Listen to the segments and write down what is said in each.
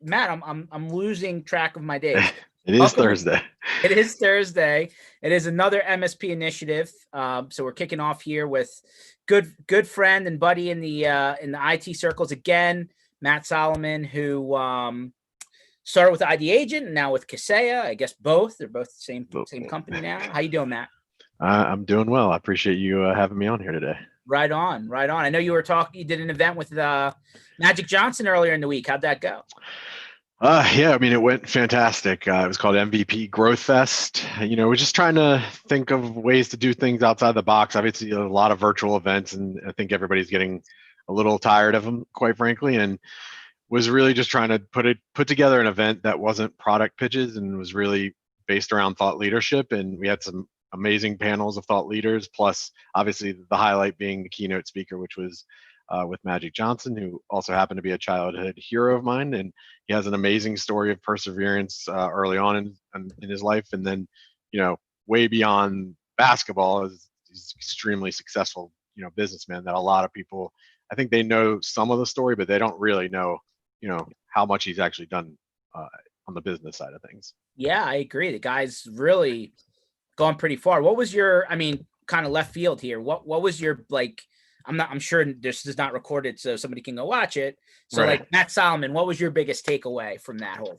Matt, I'm losing track of my days. It is Welcome. Thursday. It is Thursday. It is another MSP initiative. So we're kicking off here with good friend and buddy in the IT circles again, Matt Solomon, who started with ID Agent and now with Kaseya. I guess both. They're both the same company now. How you doing, Matt? I'm doing well. I appreciate you having me on here today. Right on, right on. I know you did an event with Magic Johnson earlier in the week. How'd that go? Yeah, I mean, it went fantastic. It was called MVP Growth Fest. We're just trying to think of ways to do things outside the box. Obviously, a lot of virtual events, and I think everybody's getting a little tired of them, quite frankly. And was really just trying to put together an event that wasn't product pitches and was really based around thought leadership. And we had some amazing panels of thought leaders, plus obviously the highlight being the keynote speaker, which was with Magic Johnson, who also happened to be a childhood hero of mine. And he has an amazing story of perseverance early on in his life. And then, way beyond basketball, he's extremely successful, businessman that a lot of people, I think they know some of the story, but they don't really know, how much he's actually done on the business side of things. Yeah, I agree. The guy's really gone pretty far. What was your, kind of left field here? What was your, like, I'm sure this is not recorded so somebody can go watch it. So Right. like Matt Solomon, what was your biggest takeaway from that whole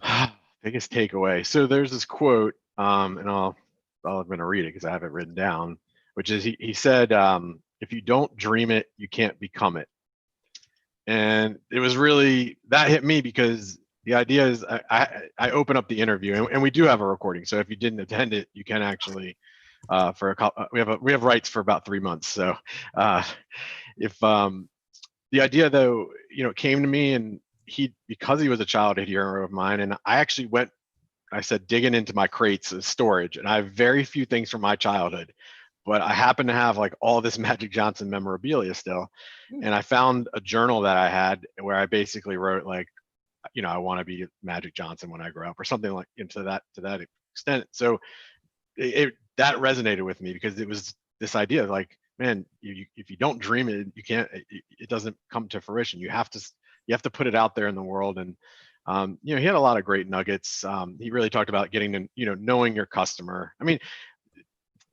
thing? Biggest takeaway. So there's this quote, and I'm going to read it because I have it written down, which is he said, if you don't dream it, you can't become it. And it was really, that hit me because the idea is I open up the interview and we do have a recording. So if you didn't attend it, you can actually for a couple, we have rights for about 3 months. So if the idea though, came to me, and because he was a childhood hero of mine, and I actually I said, digging into my crates of storage, and I have very few things from my childhood, but I happen to have like all this Magic Johnson memorabilia still. And I found a journal that I had where I basically wrote like, I want to be Magic Johnson when I grow up, or something like to that extent. So that resonated with me because it was this idea of like, man, if you don't dream it, you can't. It doesn't come to fruition. You have to put it out there in the world. And he had a lot of great nuggets. He really talked about getting to knowing your customer. I mean,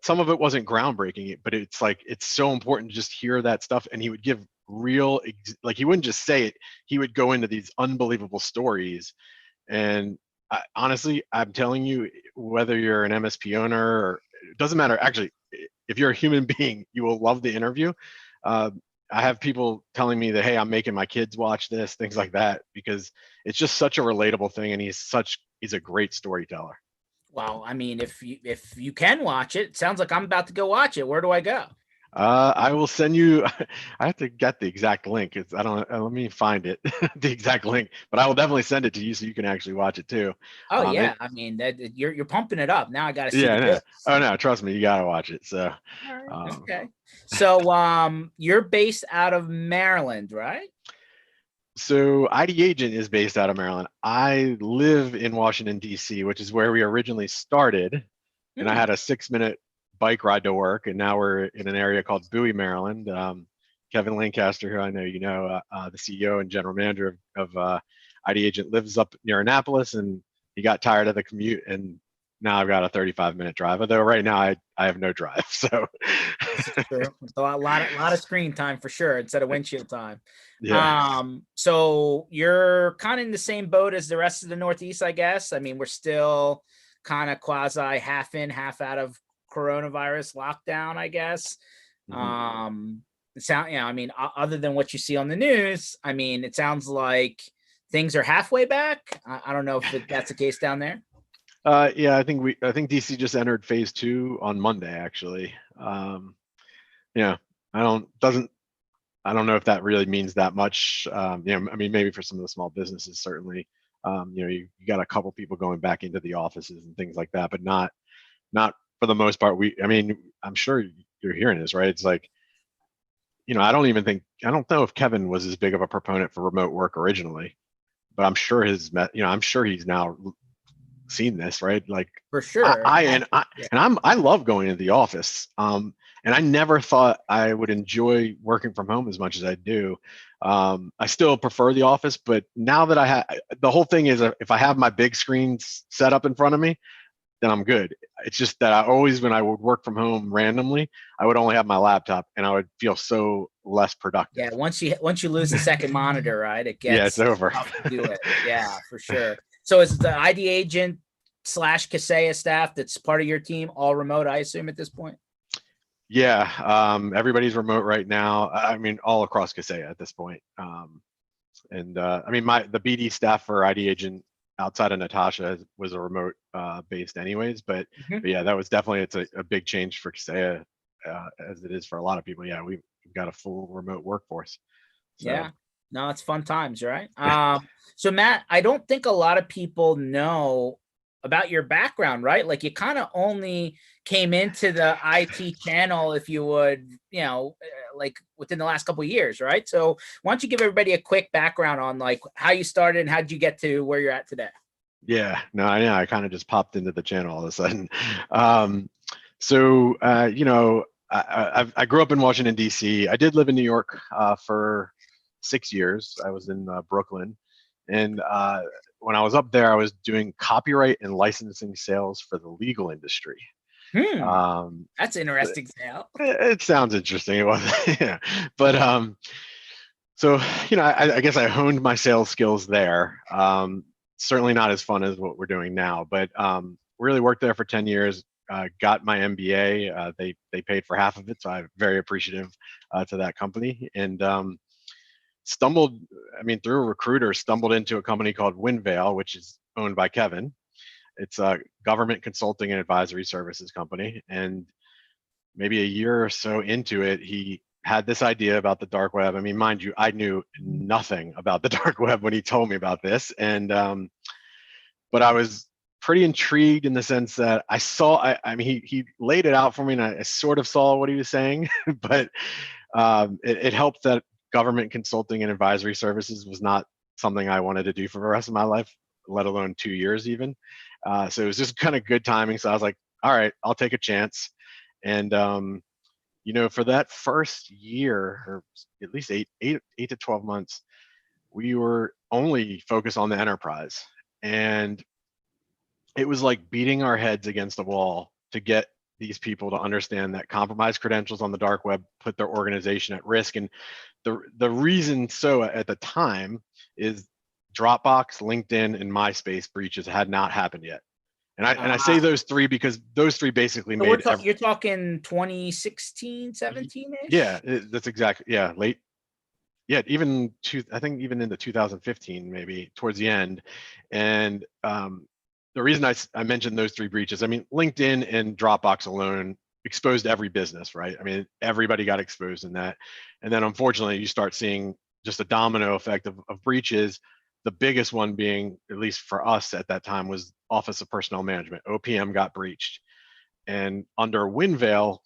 some of it wasn't groundbreaking, but it's like it's so important to just hear that stuff. And he would give real, like, he wouldn't just say it. He would go into these unbelievable stories. And honestly, I'm telling you, whether you're an MSP owner or it doesn't matter. Actually, if you're a human being, you will love the interview. I have people telling me that, hey, I'm making my kids watch this, things like that, because it's just such a relatable thing. And he's a great storyteller. Well, I mean, if you can watch it, sounds like I'm about to go watch it. Where do I go? I will send you. I have to get the exact link. I don't. Let me find it, the exact link. But I will definitely send it to you so you can actually watch it too. Oh yeah, I mean that you're pumping it up. Now I got to see Yeah, the no. goods. Oh no, trust me, you gotta watch it. So, Okay. So you're based out of Maryland, right? So ID Agent is based out of Maryland. I live in Washington D.C., which is where we originally started, and I had a 6-minute bike ride to work. And now we're in an area called Bowie, Maryland. Kevin Lancaster, who I know the CEO and general manager of ID Agent, lives up near Annapolis, and he got tired of the commute, and now I've got a 35-minute drive. Although right now I have no drive, so This is true. It's a lot of screen time for sure instead of windshield time. yeah. So you're kind of in the same boat as the rest of the Northeast, I guess. I mean, we're still kind of quasi half in, half out of coronavirus lockdown, I guess. Mm-hmm. I mean, other than what you see on the news, I mean, it sounds like things are halfway back. I don't know if that's the case down there. Yeah, I think DC just entered phase 2 on Monday, actually. Yeah, I don't know if that really means that much. I mean, maybe for some of the small businesses, certainly. You got a couple people going back into the offices and things like that, but not for the most part. I mean, I'm sure you're hearing this, right? It's like, I don't know if Kevin was as big of a proponent for remote work originally, but I'm sure I'm sure he's now seen this, right? Like, for sure. I love going into the office. And I never thought I would enjoy working from home as much as I do. I still prefer the office, but now that the whole thing is if I have my big screens set up in front of me, then I'm good. It's just that I always, when I would work from home randomly, I would only have my laptop and I would feel so less productive. Yeah, once you lose the second monitor, right, it Yeah, it's gets over. tough to do it. Yeah, for sure. So is the ID agent slash Kaseya staff that's part of your team all remote, I assume, at this point? Yeah, everybody's remote right now. I mean, all across Kaseya at this point. And I mean, the BD staff for ID agent outside of Natasha was a remote based anyways, Mhm. but yeah, that was definitely, it's a big change for Kaseya, as it is for a lot of people. Yeah, we've got a full remote workforce. So Yeah. No, it's fun times, right? So Matt, I don't think a lot of people know about your background, right? Like you kind of only came into the IT channel, if you would, like within the last couple of years, right? So why don't you give everybody a quick background on like how you started and how did you get to where you're at today? yeah, no, I know. I kind of just popped into the channel all of a sudden. Um, so you know, I grew up in Washington D.C. I did live in New York for 6 years. I was in Brooklyn, and when I was up there, I was doing copyright and licensing sales for the legal industry. Hmm. Um, That's interesting, Sal. it sounds interesting. It was, yeah, but so I guess I honed my sales skills there. Certainly not as fun as what we're doing now, but really worked there for 10 years. Got my MBA. They paid for half of it, so I'm very appreciative to that company. And stumbled, I mean, through a recruiter, stumbled into a company called Winvale, which is owned by Kevin. It's a government consulting and advisory services company. And maybe a year or so into it, he had this idea about the dark web. I mean, mind you, I knew nothing about the dark web when he told me about this. And, but I was pretty intrigued in the sense that I mean, he laid it out for me and I sort of saw what he was saying, but it helped that government consulting and advisory services was not something I wanted to do for the rest of my life, let alone 2 years even. So it was just kind of good timing. So I was like, all right, I'll take a chance. And for that first year, or at least eight to 12 months, we were only focused on the enterprise. And it was like beating our heads against a wall to get these people to understand that compromised credentials on the dark web put their organization at risk. And the reason so at the time is Dropbox, LinkedIn, and MySpace breaches had not happened yet. And I say Ah, those three because those three basically so made you're talking 2016, 17 yeah, ish. that's exactly, yeah, late, yeah, I think even into 2015 maybe towards the end. And the reason I mentioned those three breaches, I mean, LinkedIn and Dropbox alone exposed every business, right? I mean, everybody got exposed in that. And then unfortunately, you start seeing just a domino effect of breaches. The biggest one being, at least for us at that time, was Office of Personnel Management. OPM got breached. And under Winvale,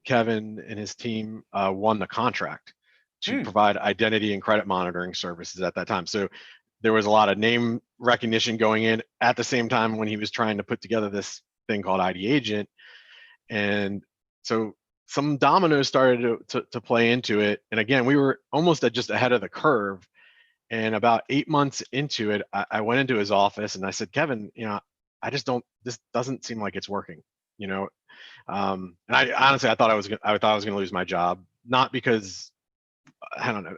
Kevin and his team won the contract to Hmm. provide identity and credit monitoring services at that time. So there was a lot of name recognition going in at the same time when he was trying to put together this thing called ID Agent. And so some dominoes started to play into it. And again, we were almost just ahead of the curve. And about 8 months into it, I went into his office and I said, Kevin, I just don't, this doesn't seem like it's working, you know, and I honestly, I thought I was going to lose my job, not because I don't know,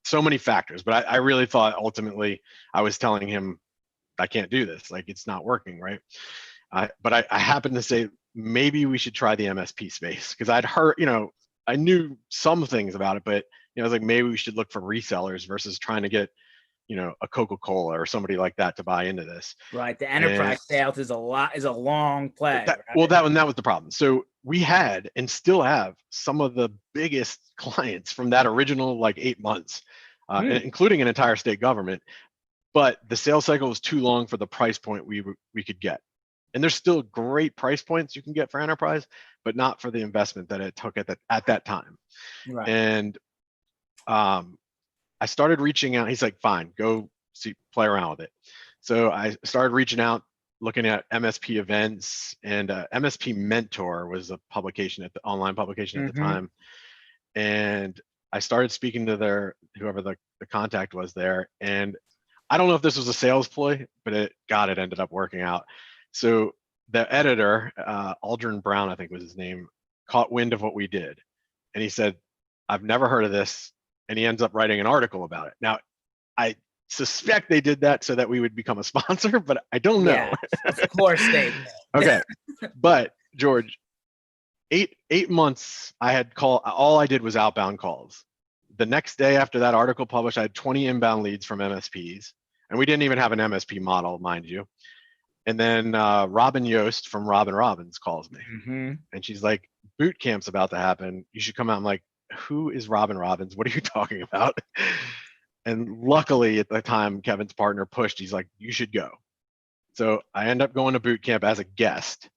so many factors, but I really thought ultimately I was telling him I can't do this, like it's not working, right? But I happened to say maybe we should try the MSP space because I'd heard, I knew some things about it, but I was like, maybe we should look for resellers versus trying to get, a Coca-Cola or somebody like that to buy into this. Right. The And enterprise sales is a long play, well, right? that was the problem. So we had and still have some of the biggest clients from that original like 8 months, Hmm. including an entire state government. But the sales cycle was too long for the price point we could get. And there's still great price points you can get for enterprise, but not for the investment that it took at that time. Right. And I started reaching out. He's like, "Fine, go see, play around with it." So I started reaching out looking at MSP events, and MSP Mentor was a publication at the online publication at the Mm-hmm. time. And I started speaking to whoever the contact was there. And I don't know if this was a sales ploy, but it ended up working out. So the editor, Aldrin Brown, I think was his name, caught wind of what we did. And he said, I've never heard of this. And he ends up writing an article about it. Now, I suspect they did that so that we would become a sponsor, but I don't know. Yeah, of course they did. Okay. But George, eight months all I did was outbound calls. The next day after that article published, I had 20 inbound leads from MSPs, and we didn't even have an MSP model, mind you. And then Robin Yost from Robin Robbins calls me, Mm-hmm. and she's like, boot camp's about to happen. You should come out. I'm like, who is Robin Robbins? What are you talking about? And luckily at the time, Kevin's partner pushed. He's like, you should go. So I end up going to boot camp as a guest.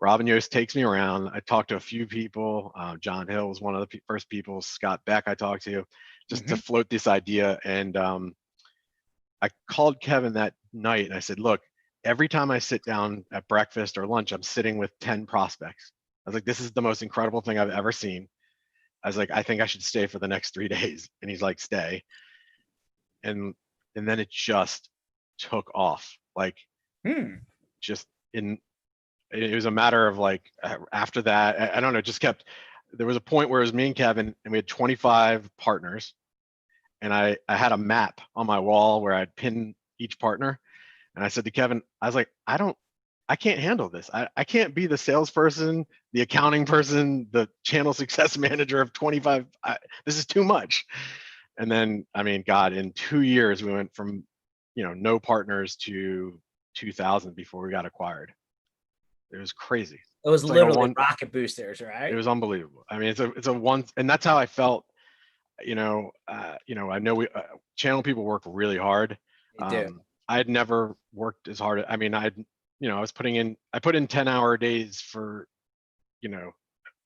Robin Yost takes me around. I talked to a few people. John Hill was one of the first people. Scott Beck I talked to, just to float this idea. And I called Kevin that night and I said, look, every time I sit down at breakfast or lunch, I'm sitting with 10 prospects. I was like, this is the most incredible thing I've ever seen. I was like, I think I should stay for the next 3 days. And he's like, stay. And then it just took off. Like, just it was a matter of like, after that, I don't know, just kept, there was a point where it was me and Kevin and we had 25 partners, and I had a map on my wall where I'd pin each partner. And I said to Kevin, I was like, I can't handle this. I can't be the salesperson, the accounting person, the channel success manager of 25. This is too much. And then, I mean, God, in 2 years, we went from, no partners to 2,000 before we got acquired. It was crazy. It was It's like literally rocket boosters, right? It was unbelievable. I mean, it's a one, and that's how I felt. I know we channel people work really hard. They do. I had never worked as hard. I mean, I put in 10-hour days for,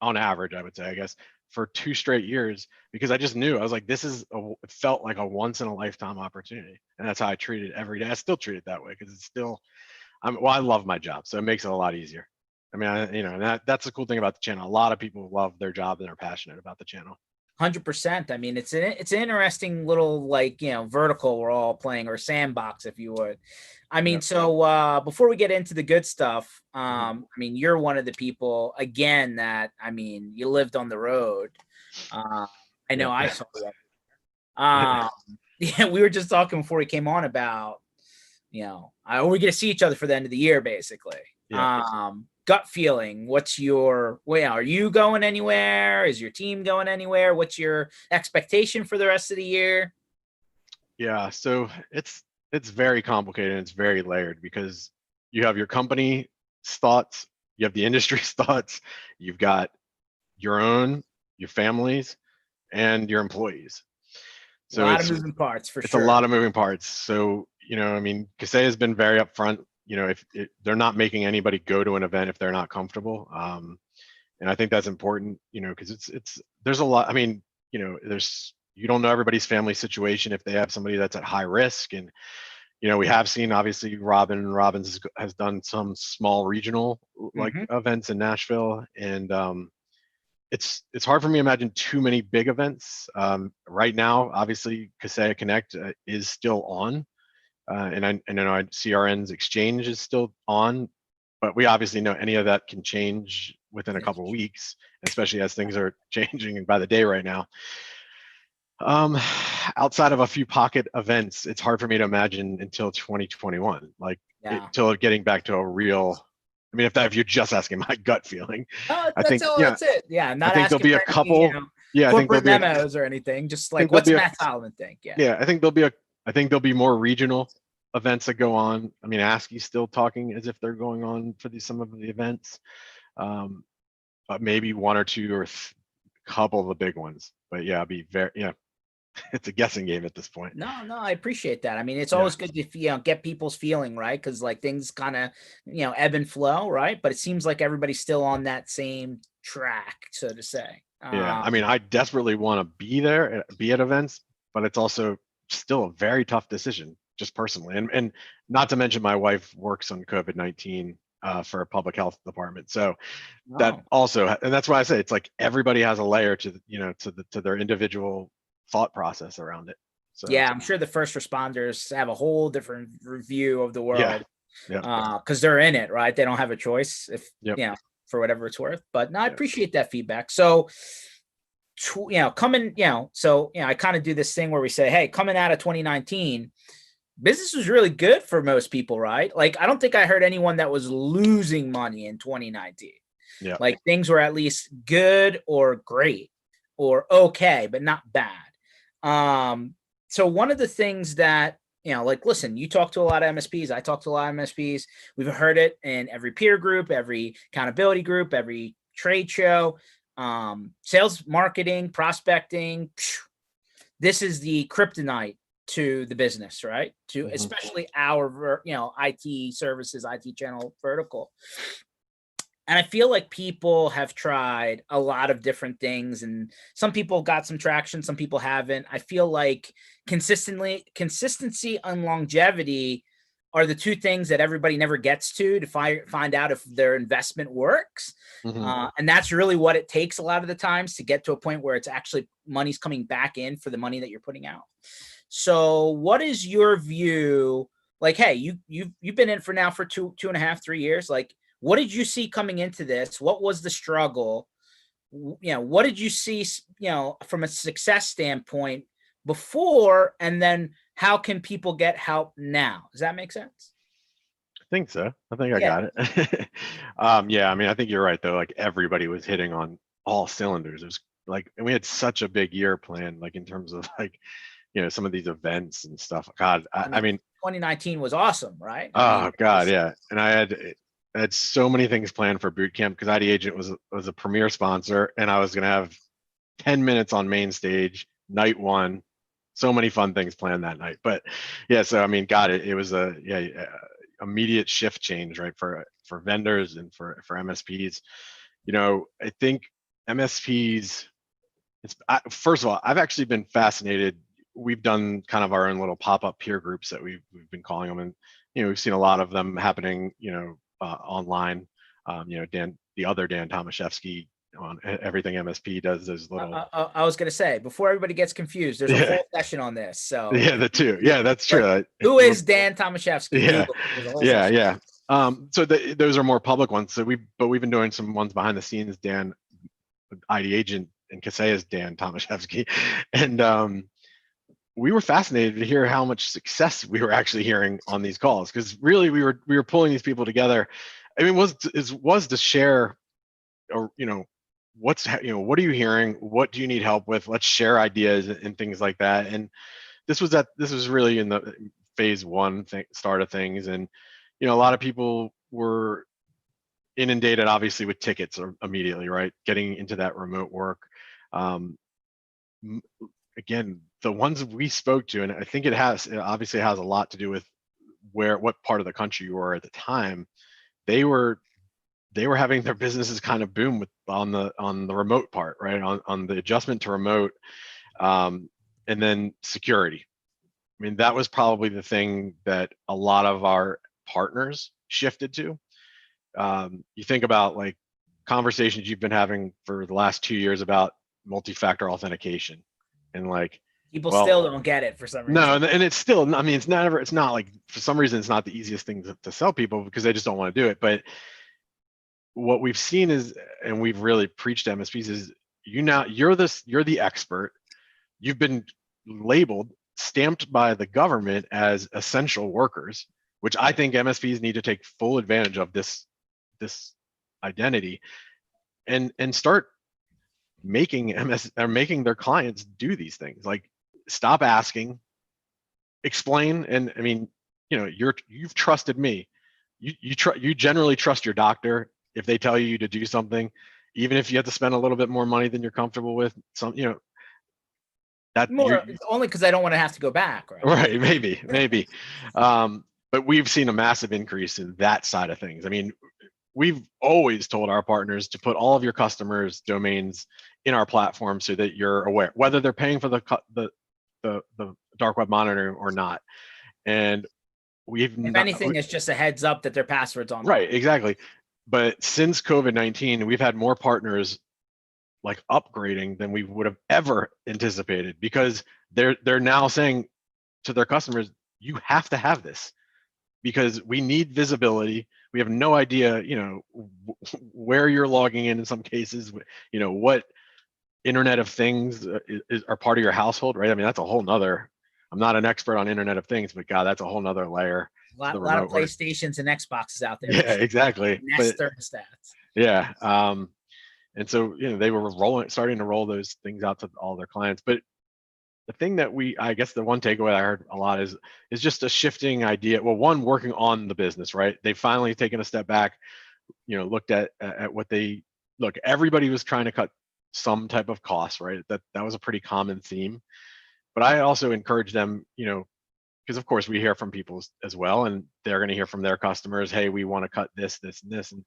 on average, I would say, I guess, for 2 straight years, because I just knew, I was like, it felt like a once in a lifetime opportunity. And that's how I treat it every day. I still treat it that way because it's still, I love my job. So it makes it a lot easier. I mean, that's the cool thing about the channel. A lot of people love their job and they're passionate about the channel. 100%. I mean, it's an interesting little, like, vertical we're all playing, or sandbox, if you would. I mean, so before we get into the good stuff, I mean, you're one of the people, again, that, I mean, you lived on the road. I know I saw that. Yeah, we were just talking before we came on about, we're going to see each other for the end of the year, basically. Yeah. Gut feeling, are you going anywhere? Is your team going anywhere? What's your expectation for the rest of the year? Yeah, so it's very complicated and it's very layered, because you have your company's thoughts, you have the industry's thoughts, you've got your families, and your employees. So a lot of moving parts, for sure. It's a lot of moving parts. So, I mean, Kasey has been very upfront. If they're not making anybody go to an event if they're not comfortable. And I think that's important, because there's a lot. I mean, you don't know everybody's family situation if they have somebody that's at high risk. And, we have seen, obviously, Robbins has done some small regional events in Nashville. And it's hard for me to imagine too many big events. Right now, obviously, Kaseya Connect is still on. And I know CRN's exchange is still on, but we obviously know any of that can change within a couple of weeks, especially as things are changing by the day right now. Outside of a few pocket events, it's hard for me to imagine until 2021, until getting back to a real. I mean, if you're just asking my gut feeling, that's it. Yeah, not I think asking there'll be a couple. Corporate memos or anything. Just like, what's Matt Solomon think? Yeah, I think there'll be more regional events that go on. I mean, ASCII's still talking as if they're going on for some of the events, but maybe one or two or couple of the big ones. But yeah, it's a guessing game at this point. No, I appreciate that. I mean, it's always good to get people's feeling, right? Because like things kind of ebb and flow, right? But it seems like everybody's still on that same track, so to say. Yeah, I mean, I desperately want to be at events, but it's also still a very tough decision. just personally, and not to mention my wife works on COVID-19 for a public health department, so that Oh. also, and that's why I say it's like everybody has a layer to to their individual thought process around it. So Yeah, I'm sure the first responders have a whole different view of the yeah, world yeah, because they're in it, right? They don't have a choice if yep, for whatever it's worth. But no, I yep. appreciate that feedback. So, coming, so I kind of do this thing where we say, hey, coming out of 2019, business was really good for most people, right? Like, I don't think I heard anyone that was losing money in 2019. Yeah. Like, things were at least good or great or okay, but not bad. So one of the things that, like, listen, you talk to a lot of MSPs, I talk to a lot of MSPs. We've heard it in every peer group, every accountability group, every trade show, sales, marketing, prospecting. This is the kryptonite to the business, right? To Hmm. especially our, IT services, IT channel vertical. And I feel like people have tried a lot of different things, and some people got some traction, some people haven't. I feel like consistency and longevity are the two things that everybody never gets to find out if their investment works. Hmm. And that's really what it takes a lot of the times to get to a point where it's actually money's coming back in for the money that you're putting out. So what is your view? Like, hey, you've been in for now for 2.5, 3 years. Like, what did you see coming into this? What was the struggle? What did you see, from a success standpoint before, and then how can people get help now? Does that make sense? I think so. I think I Yeah. got it. Yeah, I mean, I think you're right though. Like everybody was hitting on all cylinders. It was like, and we had such a big year planned, like in terms of like, some of these events and stuff. God, I I mean, mean, 2019 was awesome, right? I mean, oh God, yeah. And I had so many things planned for boot camp because ID Agent was a premier sponsor, and I was gonna have 10 minutes on main stage, night one. So many fun things planned that night. But yeah, so I mean, God, it was a immediate shift change, right, for vendors and for MSPs. I think MSPs. First of all, I've actually been fascinated. We've done kind of our own little pop-up peer groups that we've been calling them, and we've seen a lot of them happening, online. The other Dan Tomaszewski on Everything MSP does those little. I was going to say, before everybody gets confused, there's a Yeah, whole session on this. So yeah, the two, yeah, that's like, true. who is Dan Tomaszewski? Yeah, Google. There's a whole yeah, session. yeah. So those are more public ones. But we've been doing some ones behind the scenes. Dan, ID Agent, and Kaseya's Dan Tomaszewski, and we were fascinated to hear how much success we were actually hearing on these calls, because really we were pulling these people together. I mean, was to share, or what are you hearing? What do you need help with? Let's share ideas and things like that. And this was really in the phase one start of things, and a lot of people were inundated obviously with tickets or immediately, right, getting into that remote work. um, Again, the ones we spoke to, and I think it obviously has a lot to do with what part of the country you were at the time. They were having their businesses kind of boom on the remote part, right, on the adjustment to remote. And then security. I mean, that was probably the thing that a lot of our partners shifted to. You think about like conversations you've been having for the last 2 years about multi-factor authentication, and like, People well, still don't get it for some no, reason. and it's still, I mean, it's not like, for some reason it's not the easiest thing to sell people because they just don't want to do it. But what we've seen is, and we've really preached to MSPs, is you're the expert. You've been labeled, stamped by the government as essential workers, which I think MSPs need to take full advantage of this identity, and start making their clients do these things. Like, stop asking, explain. And I mean, you've trusted me. You generally trust your doctor if they tell you to do something, even if you have to spend a little bit more money than you're comfortable with. That you're More only because I don't want to have to go back, right? right. Maybe. But we've seen a massive increase in that side of things. I mean, we've always told our partners to put all of your customers' domains in our platform so that you're aware, whether they're paying for the dark web monitoring or not. And we've If not, anything, it's just a heads up that their password's online. right, exactly. But since COVID-19, we've had more partners like upgrading than we would have ever anticipated, because they're now saying to their customers, you have to have this because we need visibility. We have no idea, where you're logging in some cases, what Internet of Things are part of your household, right? I mean, that's a whole nother, I'm not an expert on Internet of Things, but God, that's a whole nother layer A to the lot of remote work. PlayStations and Xboxes out there. Yeah, exactly. Nest But thermostats. yeah. And so, they were starting to roll those things out to all their clients. But the thing that I guess the one takeaway I heard a lot is just a shifting idea. Well, one, working on the business, right? They finally taken a step back, looked at what everybody was trying to cut some type of cost, right? That was a pretty common theme. But I also encourage them, because of course we hear from people as well, and they're going to hear from their customers, hey, we want to cut this, this, and this. And,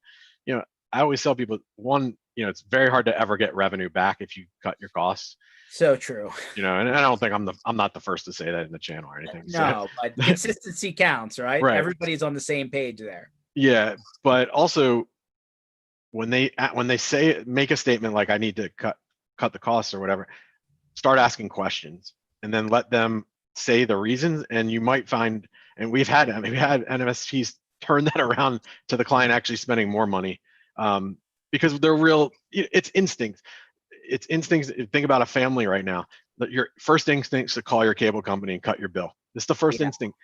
I always tell people, one, it's very hard to ever get revenue back if you cut your costs. So true. And I don't think I'm not the first to say that in the channel or anything. No, but consistency counts, right? Right. Everybody's on the same page there. Yeah, but also when they make a statement like I need to cut the costs or whatever, start asking questions and then let them say the reasons, and you might find, and we've had MSPs turn that around to the client actually spending more money, because they're real. It's instincts. It's instincts. Think about a family right now. Your first instinct is to call your cable company and cut your bill. It's the first instinct.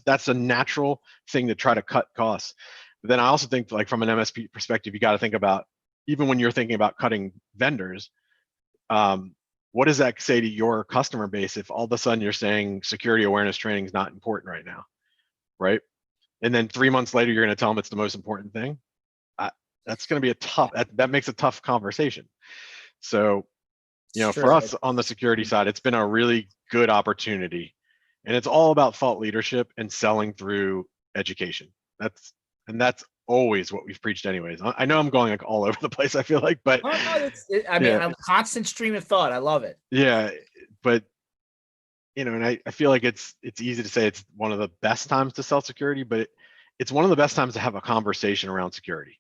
That's a natural thing to try to cut costs. But then I also think, like, from an MSP perspective, you got to think about, even when you're thinking about cutting vendors, what does that say to your customer base if all of a sudden you're saying security awareness training is not important right now, right? And then 3 months later, you're going to tell them it's the most important thing. That's going to be that makes a tough conversation. So, for us on the security side, it's been a really good opportunity, and it's all about thought leadership and selling through education. That's always what we've preached anyways. I know I'm going like all over the place, I feel like, but a constant stream of thought. I love it. Yeah, but and I feel like it's easy to say it's one of the best times to sell security, but it's one of the best times to have a conversation around security.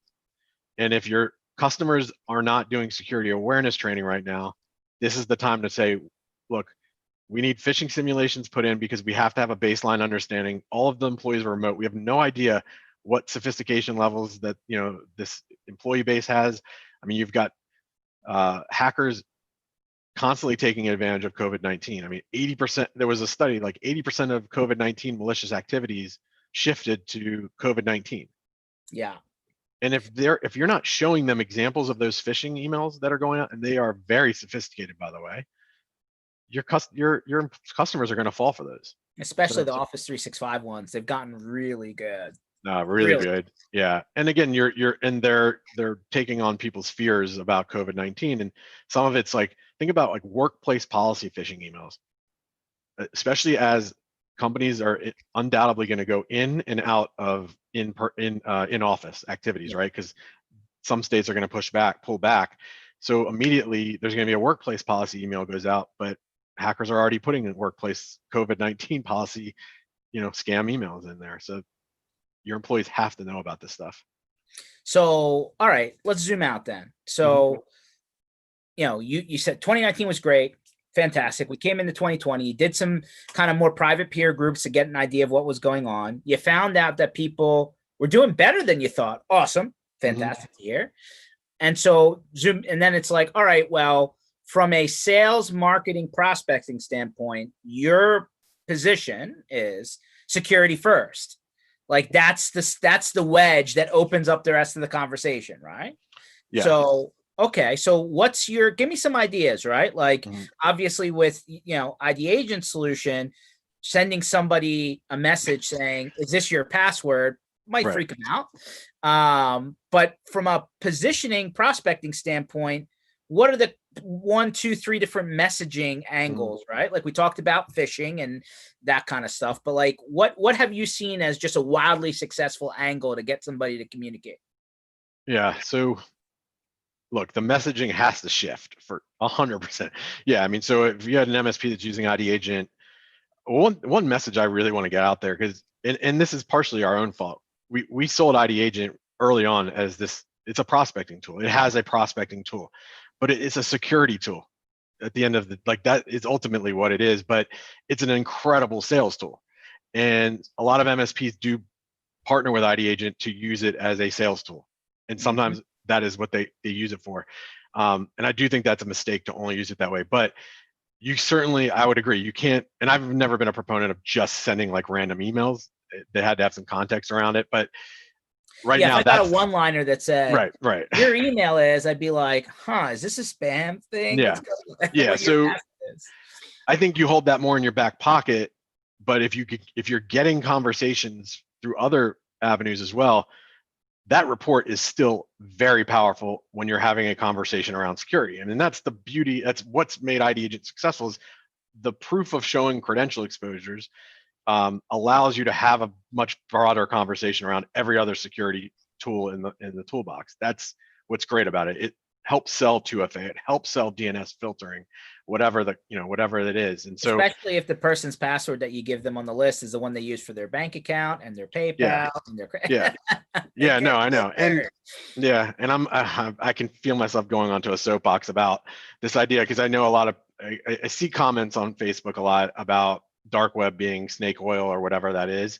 And if your customers are not doing security awareness training right now, this is the time to say, look, we need phishing simulations put in because we have to have a baseline understanding. All of the employees are remote. We have no idea what sophistication levels that this employee base has. I mean, you've got hackers constantly taking advantage of COVID-19. I mean, 80%, there was a study, like 80% of COVID-19 malicious activities shifted to COVID-19. Yeah. And if you're not showing them examples of those phishing emails that are going out, and they are very sophisticated, by the way, your customers are going to fall for those. Especially the Office 365 ones. They've gotten really good. Really good. Yeah. And again, they're taking on people's fears about COVID-19. And some of it's like, think about like workplace policy phishing emails, especially as companies are undoubtedly going to go in and out of in office activities, right? Because some states are going to pull back. So immediately there's going to be a workplace policy email goes out, but hackers are already putting in workplace COVID-19 policy, scam emails in there. So your employees have to know about this stuff. So, all right, let's zoom out then. So, you said 2019 was great. Fantastic. We came into 2020, you did some kind of more private peer groups to get an idea of what was going on. You found out that people were doing better than you thought. Awesome. Fantastic to hear. And so and then it's like, all right, well, from a sales, marketing, prospecting standpoint, your position is security first. Like that's the wedge that opens up the rest of the conversation, right? Yeah. So, okay. So give me some ideas, right? Like obviously with, ID agent solution, sending somebody a message saying, is this your password? Might freak them out. But from a positioning prospecting standpoint, what are the 1, 2, 3 different messaging angles, right? Like we talked about phishing and that kind of stuff, but like what have you seen as just a wildly successful angle to get somebody to communicate? Yeah. So look, the messaging has to shift for 100%. Yeah. I mean, so if you had an MSP that's using ID agent, one message I really want to get out there, because and this is partially our own fault. We sold ID Agent early on as this. It's a prospecting tool. It has a prospecting tool, but it's a security tool. At the end of the, like, that is ultimately what it is. But it's an incredible sales tool, and a lot of MSPs do partner with ID Agent to use it as a sales tool, and sometimes that is what they use it for. And I do think that's a mistake to only use it that way. But you certainly, I would agree, you can't, and I've never been a proponent of just sending like random emails. They had to have some context around it. But right Yeah, now, if I got a that's one-liner that said, right. your email is, I'd be like, huh, is this a spam thing? Yeah. What's Yeah. what your So ask is? I think you hold that more in your back pocket. But if you're getting conversations through other avenues as well, that report is still very powerful when you're having a conversation around security. And that's the beauty. That's what's made ID Agent successful, is the proof of showing credential exposures allows you to have a much broader conversation around every other security tool in the toolbox. That's what's great about it. It helps sell 2FA. It helps sell DNS filtering, whatever whatever it is. And so, Especially if the person's password that you give them on the list is the one they use for their bank account and their yeah, PayPal and their yeah, it yeah. gets No, I know, and filtered. yeah, and I can feel myself going onto a soapbox about this idea, because I know a lot of I see comments on Facebook a lot about dark web being snake oil or whatever that is.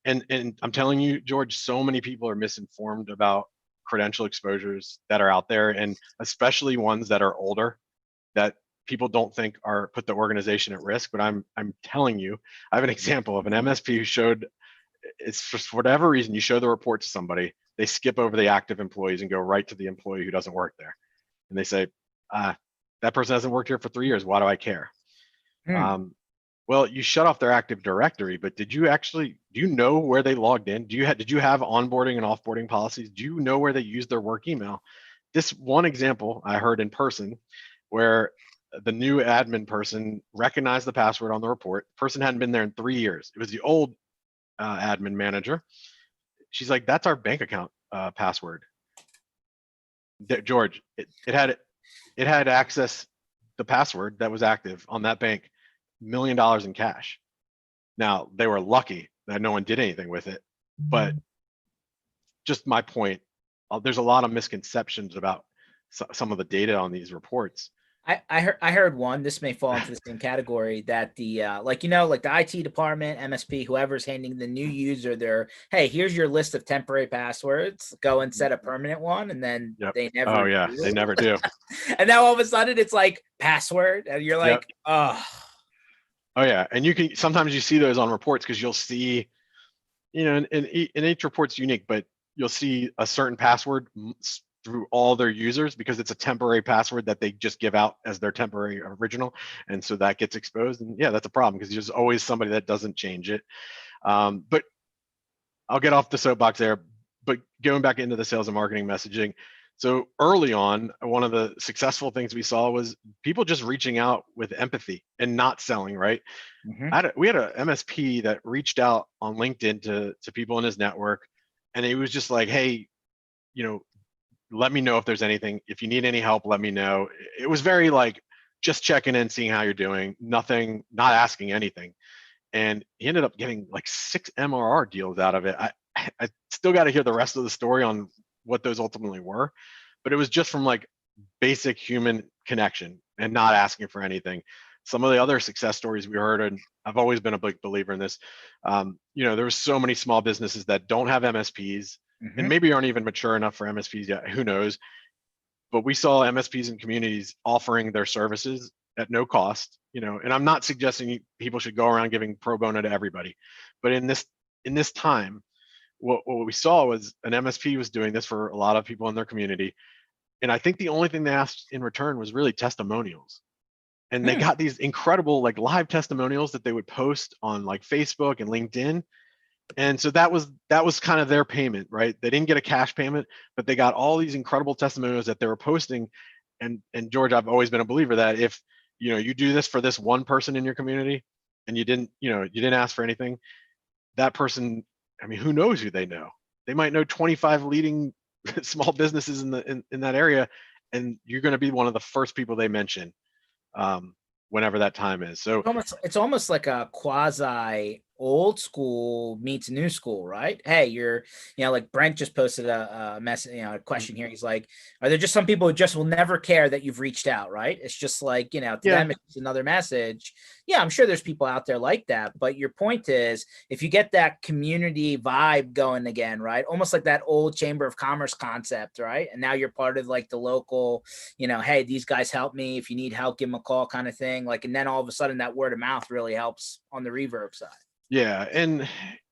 And I'm telling you, George, so many people are misinformed about credential exposures that are out there, and especially ones that are older, that people don't think are put the organization at risk. But I'm telling you, I have an example of an MSP who showed, it's just for whatever reason, you show the report to somebody, they skip over the active employees and go right to the employee who doesn't work there, and they say, that person hasn't worked here for 3 years. Why do I care? Um, well, you shut off their Active Directory, but do you know where they logged in? Did you have onboarding and offboarding policies? Do you know where they used their work email? This one example I heard in person, where the new admin person recognized the password on the report. The person hadn't been there in 3 years. It was the old admin manager. She's like, "That's our bank account password." George, it had access, the password that was active on that bank, $1 million in cash. Now, they were lucky that no one did anything with it, but just my point, there's a lot of misconceptions about some of the data on these reports. I heard one. This may fall into the same category, that the like the IT department, MSP, whoever's handing the new user their, hey, here's your list of temporary passwords. Go and set a permanent one, and then Yep. they never. Oh yeah, they never do. And now all of a sudden it's like password, and you're like, Yep. oh. Oh yeah, and you can sometimes you see those on reports, because you'll see, and each report's unique, but you'll see a certain password through all their users, because it's a temporary password that they just give out as their temporary original, and so that gets exposed. And yeah, that's a problem, because there's always somebody that doesn't change it. But I'll get off the soapbox there. But going back into the sales and marketing messaging, so early on, one of the successful things we saw was people just reaching out with empathy and not selling, right? We had a MSP that reached out on LinkedIn to people in his network, and it was just like, hey, let me know if there's anything. If you need any help, let me know. It was very like, just checking in, seeing how you're doing, nothing, not asking anything. And he ended up getting like 6 MRR deals out of it. I still got to hear the rest of the story on what those ultimately were, but it was just from like basic human connection and not asking for anything. Some of the other success stories we heard, and I've always been a big believer in this, there were so many small businesses that don't have MSPs, and maybe aren't even mature enough for MSPs yet, who knows? But we saw MSPs and communities offering their services at no cost, and I'm not suggesting people should go around giving pro bono to everybody, but in this time, what we saw was an MSP was doing this for a lot of people in their community. And I think the only thing they asked in return was really testimonials. And they got these incredible like live testimonials that they would post on like Facebook and LinkedIn. And so that was kind of their payment, right? They didn't get a cash payment, but they got all these incredible testimonials that they were posting. And George, I've always been a believer that if you do this for this one person in your community, and you didn't ask for anything, that person, I mean, who knows who they know? They might know 25 leading small businesses in that area, and you're going to be one of the first people they mention whenever that time is. So it's almost like a quasi old school meets new school, right? Hey, like Brent just posted a message, a question here. He's like, are there just some people who just will never care that you've reached out, right? It's just like, to them, it's another message. Yeah, I'm sure there's people out there like that. But your point is, if you get that community vibe going again, right? Almost like that old Chamber of Commerce concept, right? And now you're part of like the local, hey, these guys help me. If you need help, give them a call kind of thing. Like, and then all of a sudden that word of mouth really helps on the Reverb side. Yeah, and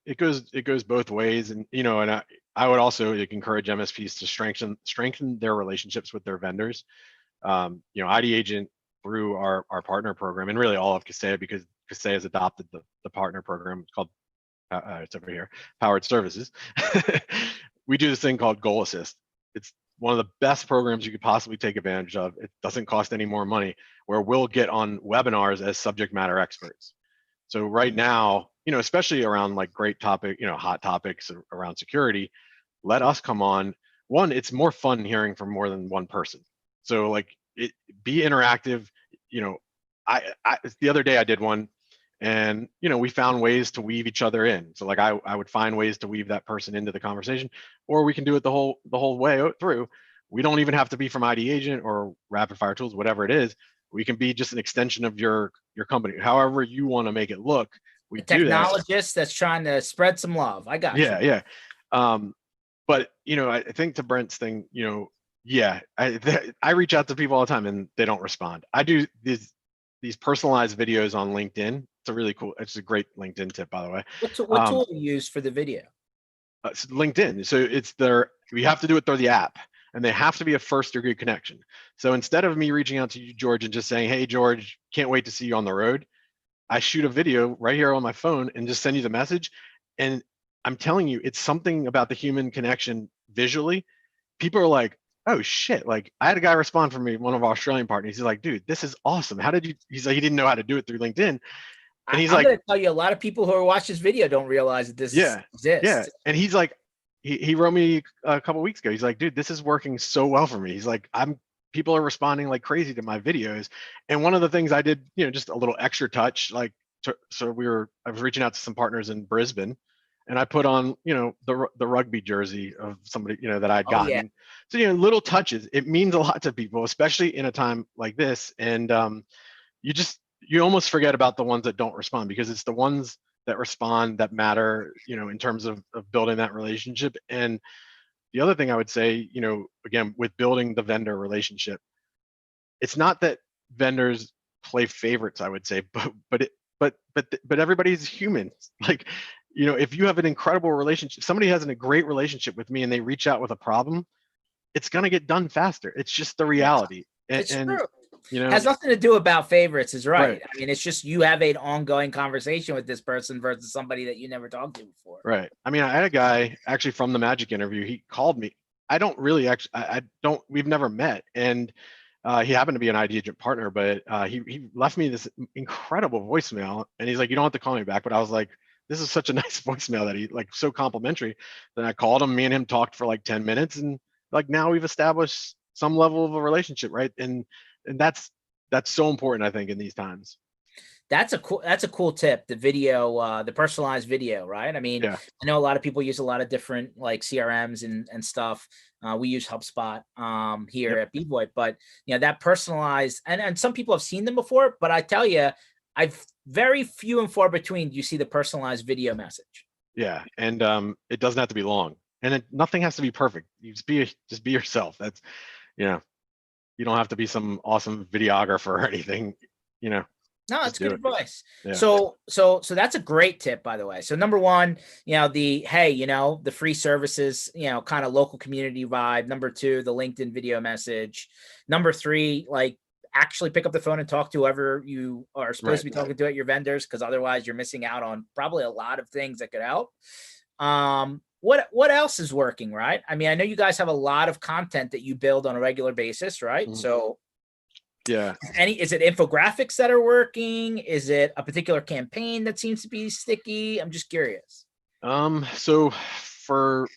it goes both ways, and and I would also encourage MSPs to strengthen their relationships with their vendors. ID Agent through our partner program, and really all of Kaseya, because Kaseya has adopted the partner program. It's called it's over here, Powered Services. We do this thing called Goal Assist. It's one of the best programs you could possibly take advantage of. It doesn't cost any more money, where we'll get on webinars as subject matter experts. So right now, especially around like great topic, hot topics around security, let us come on. One, it's more fun hearing from more than one person. So like be interactive. I the other day I did one, and we found ways to weave each other in. So like I would find ways to weave that person into the conversation, or we can do it the whole way through. We don't even have to be from ID Agent or Rapid Fire Tools, whatever it is. We can be just an extension of your company, however you want to make it look. We do that. Technologist that's trying to spread some love. I got you. Yeah. But I think to Brent's thing, I reach out to people all the time and they don't respond. I do these personalized videos on LinkedIn. It's a really cool. It's a great LinkedIn tip, by the way. What tool do you use for the video? LinkedIn. So we have to do it through the app. And they have to be a first or good connection. So instead of me reaching out to you, George, and just saying, hey, George, can't wait to see you on the road, I shoot a video right here on my phone and just send you the message. And I'm telling you, it's something about the human connection visually. People are like, oh shit. Like I had a guy respond for me, one of our Australian partners. He's like, dude, this is awesome. How did you, he's like, he didn't know how to do it through LinkedIn. And he's I'm going to tell you, a lot of people who are watching this video don't realize that this exists. Yeah. And he's like, he wrote me a couple of weeks ago. He's like, dude, this is working so well for me. He's like, people are responding like crazy to my videos. And one of the things I did, just a little extra touch, like, I was reaching out to some partners in Brisbane, and I put on, the rugby jersey of somebody, that I'd gotten. So, little touches, it means a lot to people, especially in a time like this. And you almost forget about the ones that don't respond, because it's the ones that respond that matter, in terms of building that relationship. And the other thing I would say, again, with building the vendor relationship, it's not that vendors play favorites, I would say, but everybody's human. Like, if you have an incredible relationship, somebody has a great relationship with me and they reach out with a problem, it's going to get done faster. It's just the reality. It's true. Has nothing to do about favorites, is right. I mean, it's just you have an ongoing conversation with this person versus somebody that you never talked to before. Right. I mean, I had a guy actually from the Magic interview. He called me. I don't really we've never met. And he happened to be an ID Agent partner, but he left me this incredible voicemail. And he's like, you don't have to call me back. But I was like, this is such a nice voicemail that he like so complimentary. Then I called him. Me and him talked for like 10 minutes. And like now we've established some level of a relationship. Right. And that's so important, I think, in these times. That's a cool tip. The video, the personalized video, right? I mean, I know a lot of people use a lot of different like CRMs and stuff. We use HubSpot here at BVoIP, but that personalized, and some people have seen them before, but I tell you, I've very few and far between do you see the personalized video message. Yeah, and it doesn't have to be long, and nothing has to be perfect. You just be yourself. That's you don't have to be some awesome videographer or anything, No, that's good advice. Yeah. So that's a great tip, by the way. So number one, the free services, kind of local community vibe. Number two, the LinkedIn video message. Number three, like actually pick up the phone and talk to whoever you are supposed to be talking to at your vendors, because otherwise you're missing out on probably a lot of things that could help. What else is working, right? I mean, I know you guys have a lot of content that you build on a regular basis, right? Mm-hmm. So yeah. Is it infographics that are working? Is it a particular campaign that seems to be sticky? I'm just curious. So for,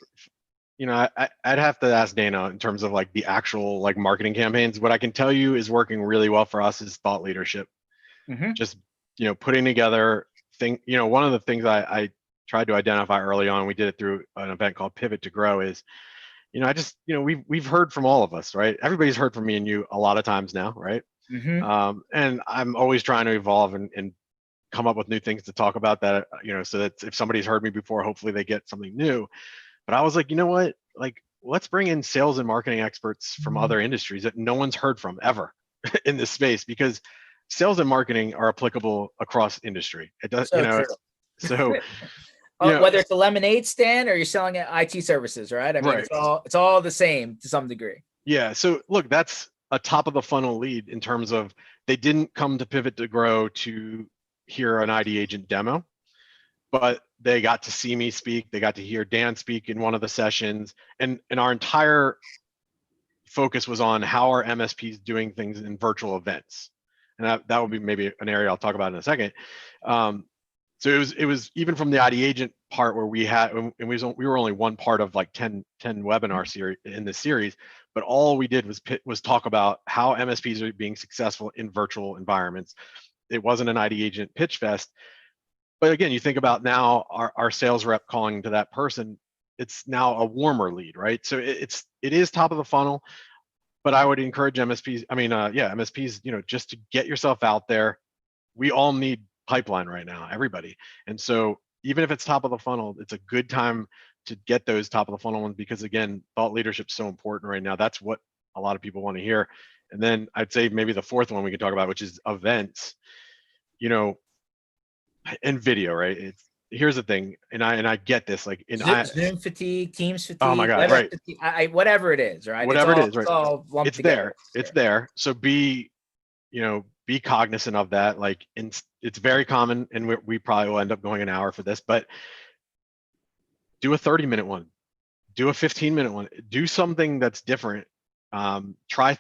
I'd have to ask Dana in terms of like the actual like marketing campaigns. What I can tell you is working really well for us is thought leadership. Just, putting together one of the things I tried to identify early on, we did it through an event called Pivot to Grow, is, I just, we've heard from all of us, right? Everybody's heard from me and you a lot of times now, right? And I'm always trying to evolve and come up with new things to talk about that, so that if somebody's heard me before, hopefully they get something new. But I was like, you know what? Like, let's bring in sales and marketing experts from other industries that no one's heard from ever in this space, because sales and marketing are applicable across industry. It does, So true. So, whether it's a lemonade stand or you're selling IT services, right? I mean, right. it's all the same to some degree. Yeah. So look, that's a top of the funnel lead in terms of they didn't come to Pivot to Grow to hear an ID agent demo, but they got to see me speak. They got to hear Dan speak in one of the sessions, and our entire focus was on how are MSPs doing things in virtual events, and that will be maybe an area I'll talk about in a second. So it was even from the ID agent part where we were only one part of like 10 webinar series in this series, but all we did was talk about how MSPs are being successful in virtual environments. It wasn't an ID agent pitch fest. But again, you think about now our sales rep calling to that person, it's now a warmer lead, right? So it is top of the funnel, but I would encourage MSPs, MSPs, just to get yourself out there. We all need pipeline right now, everybody. And so even if it's top of the funnel, it's a good time to get those top of the funnel ones, because again, thought leadership is so important right now. That's what a lot of people want to hear. And then I'd say maybe the fourth one we could talk about, which is events. And video, right? Here's the thing, and I get this, like Zoom fatigue, Teams fatigue. Oh my God, right? Fatigue, whatever it is, right? Whatever it is, right? It's all lumped it's together. It's there. So be cognizant of that. Like, it's very common, and we probably will end up going an hour for this, but do a 30-minute one, do a 15-minute one, do something that's different. Try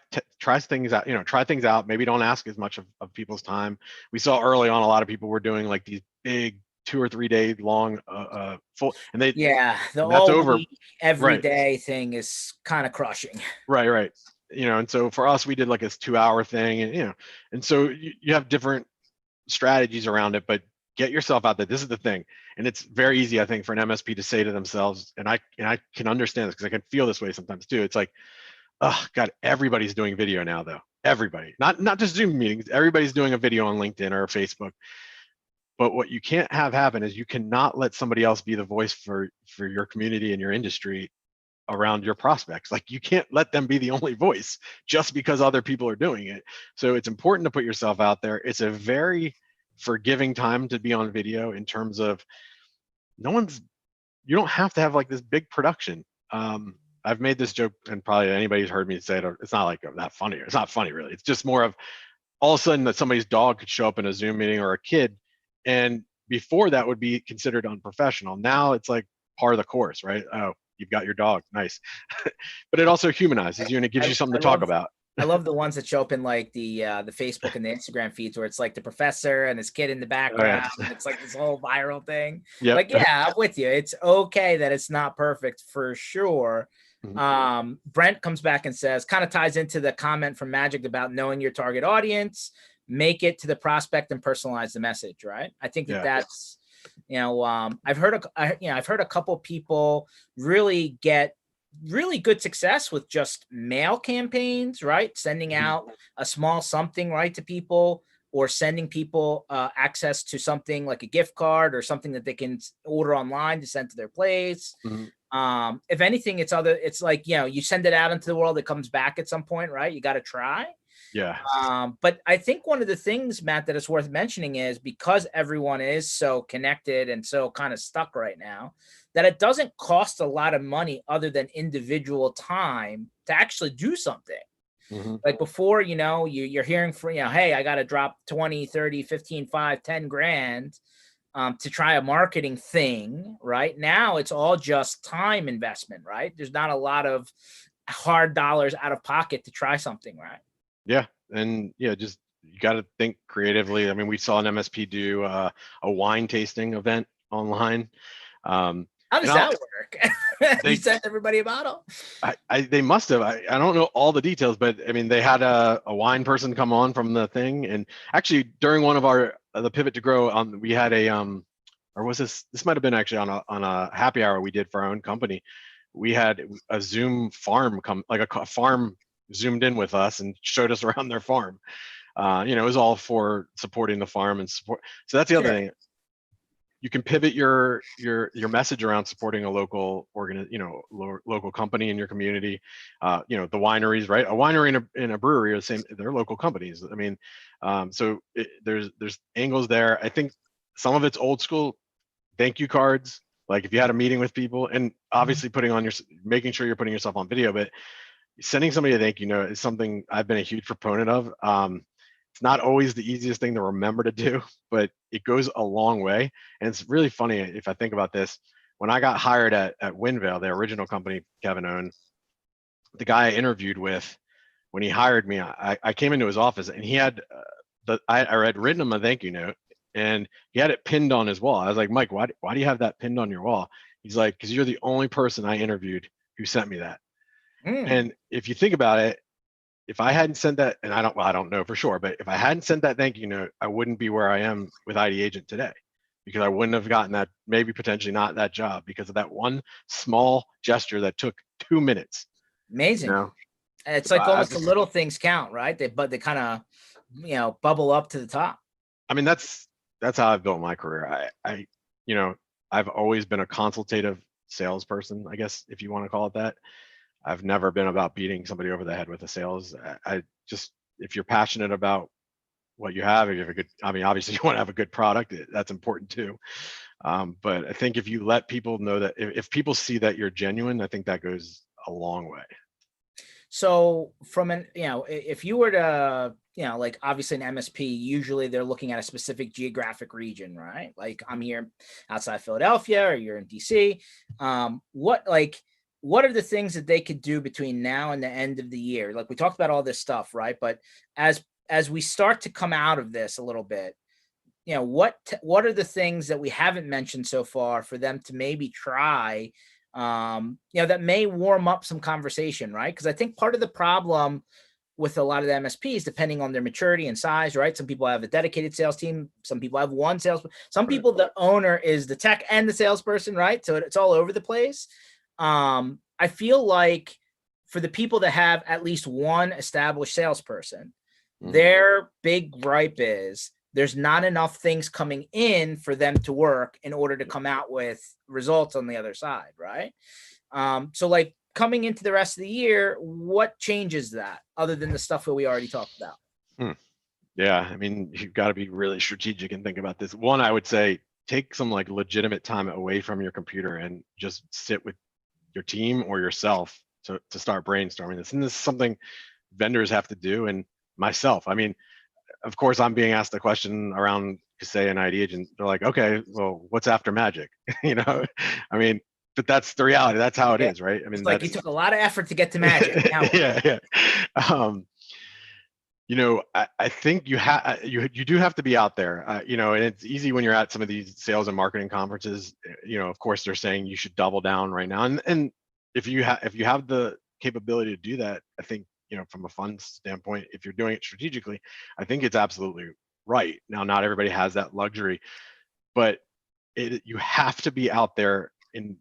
things out, try things out. Maybe don't ask as much of people's time. We saw early on a lot of people were doing like these big 2 or 3 day long full, and the all over every day thing is kind of crushing. Right. And so for us, we did like this 2-hour thing, and so you have different strategies around it, but get yourself out there. This is the thing. And it's very easy, I think, for an MSP to say to themselves, and I can understand this because I can feel this way sometimes too. It's like, oh God, everybody's doing video now though. Everybody, not just Zoom meetings, everybody's doing a video on LinkedIn or Facebook. But what you can't have happen is you cannot let somebody else be the voice for your community and your industry around your prospects. Like, you can't let them be the only voice just because other people are doing it. So it's important to put yourself out there. It's a very forgiving time to be on video in terms of you don't have to have like this big production. I've made this joke, and probably anybody's heard me say it. It's not like that funny. It's not funny, really. It's just more of all of a sudden that somebody's dog could show up in a Zoom meeting, or a kid, and before that would be considered unprofessional. Now it's like part of the course, right? Oh, you've got your dog, nice. But it also humanizes you, and it gives you something to talk about. I love the ones that show up in like the Facebook and the Instagram feeds, where it's like the professor and his kid in the background. And it's like this whole viral thing. Yep. Like, yeah, I'm with you. It's okay that it's not perfect, for sure. Brent comes back and says, kind of ties into the comment from Magic about knowing your target audience, make it to the prospect and personalize the message, right? I think that's, I've heard a couple people really get really good success with just mail campaigns, right? Sending out a small something, right, to people, or sending people access to something like a gift card or something that they can order online to send to their place. If anything, it's like, you send it out into the world, it comes back at some point, right? You got to try. Yeah. But I think one of the things, Matt, that is worth mentioning is, because everyone is so connected and so kind of stuck right now, that it doesn't cost a lot of money other than individual time to actually do something. Like before, you're hearing from, hey, I got to drop 20, 30, 15, 5, 10 grand to try a marketing thing. Right now, it's all just time investment, right? There's not a lot of hard dollars out of pocket to try something, right? Yeah. And just, you got to think creatively. I mean, we saw an MSP do a wine tasting event online. How does that work? You They sent everybody a bottle? they must have. I don't know all the details, but I mean, they had a wine person come on from the thing, and actually during one of our the pivot to grow, we had a or was this might have been actually on a happy hour we did for our own company. We had a Zoom farm come, like a farm zoomed in with us and showed us around their farm. It was all for supporting the farm and support. So that's the other Sure. thing. You can pivot your message around supporting a local local company in your community. The wineries, right? A winery and a brewery are the same. They're local companies. I mean, there's angles there. I think some of it's old school thank you cards. Like if you had a meeting with people, and obviously making sure you're putting yourself on video, but sending somebody a thank you note is something I've been a huge proponent of. It's not always the easiest thing to remember to do, but it goes a long way. And it's really funny if I think about this. When I got hired at Winvale, the original company Kevin owned, the guy I interviewed with, when he hired me, I came into his office and he had I had written him a thank you note and he had it pinned on his wall. I was like, Mike, why do you have that pinned on your wall? He's like, because you're the only person I interviewed who sent me that. Mm. And if you think about it, if I hadn't sent that, and I don't know for sure, but if I hadn't sent that thank you note, I wouldn't be where I am with ID Agent today, because I wouldn't have gotten that, maybe potentially not that job, because of that one small gesture that took 2 minutes. Amazing. It's So like almost the little things count, right? They kind of, bubble up to the top. I mean, that's how I've built my career. I've always been a consultative salesperson, I guess, if you want to call it that. I've never been about beating somebody over the head with the sales. I just, if you're passionate about what you have, if you have a good, I mean, obviously you want to have a good product, that's important too. But I think if you let people know that, if people see that you're genuine, I think that goes a long way. So if you were to, like obviously an MSP, usually they're looking at a specific geographic region, right? Like I'm here outside Philadelphia or you're in DC. What are the things that they could do between now and the end of the year? Like we talked about all this stuff, right? But as we start to come out of this a little bit, what are the things that we haven't mentioned so far for them to maybe try, that may warm up some conversation, right? Because I think part of the problem with a lot of the MSPs, depending on their maturity and size, right? Some people have a dedicated sales team. Some people have one salesperson. Some people, the owner is the tech and the salesperson, right? So it's all over the place. I feel like for the people that have at least one established salesperson, their big gripe is there's not enough things coming in for them to work in order to come out with results on the other side, right? So like coming into the rest of the year, what changes that other than the stuff that we already talked about? Yeah, I mean, you've got to be really strategic and think about this. One, I would say take some like legitimate time away from your computer and just sit with your team or yourself to start brainstorming this. And this is something vendors have to do, and myself. I mean, of course, I'm being asked the question around, say, an ID agent. They're like, okay, well, what's after magic? I mean, but that's the reality. That's how it is, right? I mean, it's like you took a lot of effort to get to magic. Yeah. I think you do have to be out there, and it's easy when you're at some of these sales and marketing conferences. Of course, they're saying you should double down right now, and if you have the capability to do that, I think, from a fund standpoint, if you're doing it strategically, I think it's absolutely right. Now, not everybody has that luxury, but you have to be out there in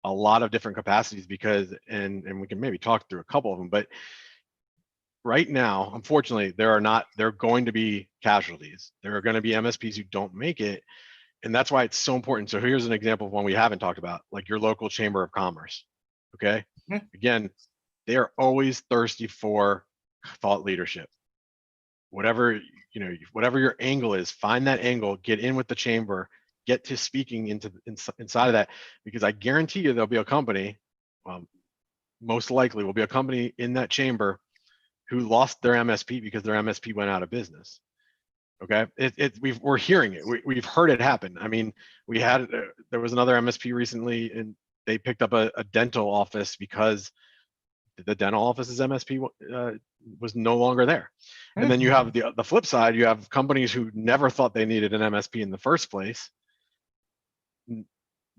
a lot of different capacities, because, and we can maybe talk through a couple of them, but right now, unfortunately, there are going to be casualties. There are going to be MSPs who don't make it. And that's why it's so important. So here's an example of one we haven't talked about, like your local chamber of commerce. Okay. Again, they are always thirsty for thought leadership. Whatever your angle is, find that angle, get in with the chamber, get to speaking inside of that, because I guarantee you there'll be a company, most likely will be a company in that chamber who lost their MSP because their MSP went out of business. Okay, we're hearing it. We've heard it happen. I mean, there was another MSP recently, and they picked up a dental office because the dental office's MSP was no longer there. And then you have the flip side. You have companies who never thought they needed an MSP in the first place,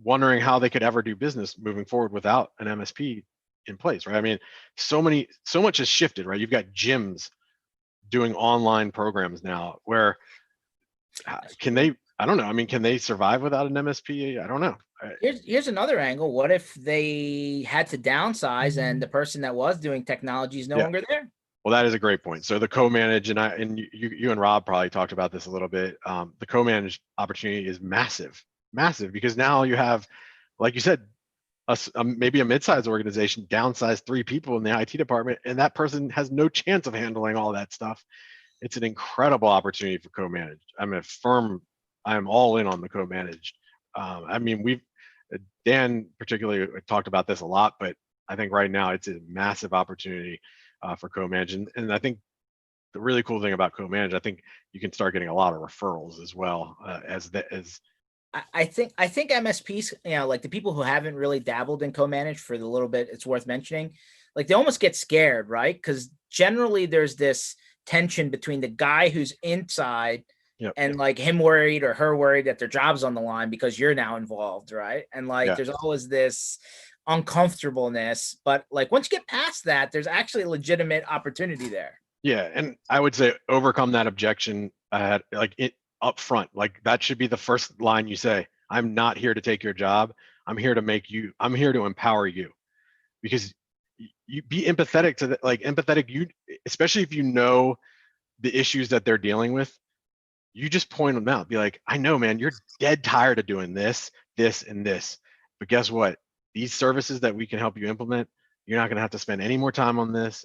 wondering how they could ever do business moving forward without an MSP in place, right? I mean, so much has shifted, right? You've got gyms doing online programs now where can they, I don't know. I mean, can they survive without an MSP? I don't know. Here's another angle. What if they had to downsize and the person that was doing technology is no longer there? Well, that is a great point. So the co-manage, and you and Rob probably talked about this a little bit. The co-manage opportunity is massive, massive, because now you have, like you said, maybe a mid-sized organization downsize 3 people in the IT department, and that person has no chance of handling all that stuff. It's an incredible opportunity for co-managed. I'm all in on the co-managed. I mean, Dan particularly talked about this a lot, but I think right now it's a massive opportunity for co-manage. And I think the really cool thing about co-manage, I think you can start getting a lot of referrals as well I think MSPs, like the people who haven't really dabbled in co-manage for the little bit it's worth mentioning, like they almost get scared, right? Because generally there's this tension between the guy who's inside and like him worried or her worried that their job's on the line because you're now involved, right? And like there's always this uncomfortableness, but like once you get past that, there's actually a legitimate opportunity there. Yeah, and I would say overcome that objection up front. Like that should be the first line you say. I'm not here to take your job. I'm here to empower you, because you be empathetic to especially if you know the issues that they're dealing with. You just point them out. Be like, I know, man, you're dead tired of doing this, this, and this. But guess what? These services that we can help you implement, you're not going to have to spend any more time on this,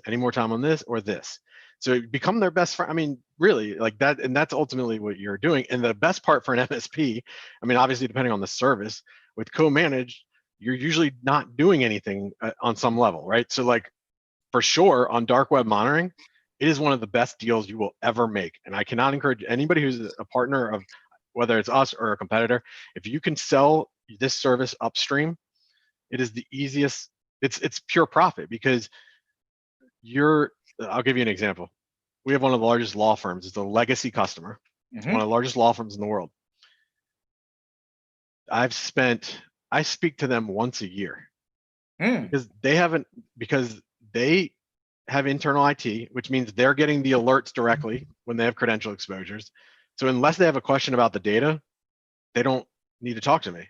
or this. So become their best friend. I mean, really, like that, and that's ultimately what you're doing. And the best part for an MSP, I mean, obviously, depending on the service, with co-managed, you're usually not doing anything on some level, right? So, like, for sure, on dark web monitoring, it is one of the best deals you will ever make. And I cannot encourage anybody who's a partner of, whether it's us or a competitor, if you can sell this service upstream, it is the easiest. It's pure profit, because I'll give you an example. We have one of the largest law firms. It's a legacy customer. It's one of the largest law firms in the world. I speak to them once a year because they have internal IT, which means they're getting the alerts directly when they have credential exposures. So unless they have a question about the data, they don't need to talk to me.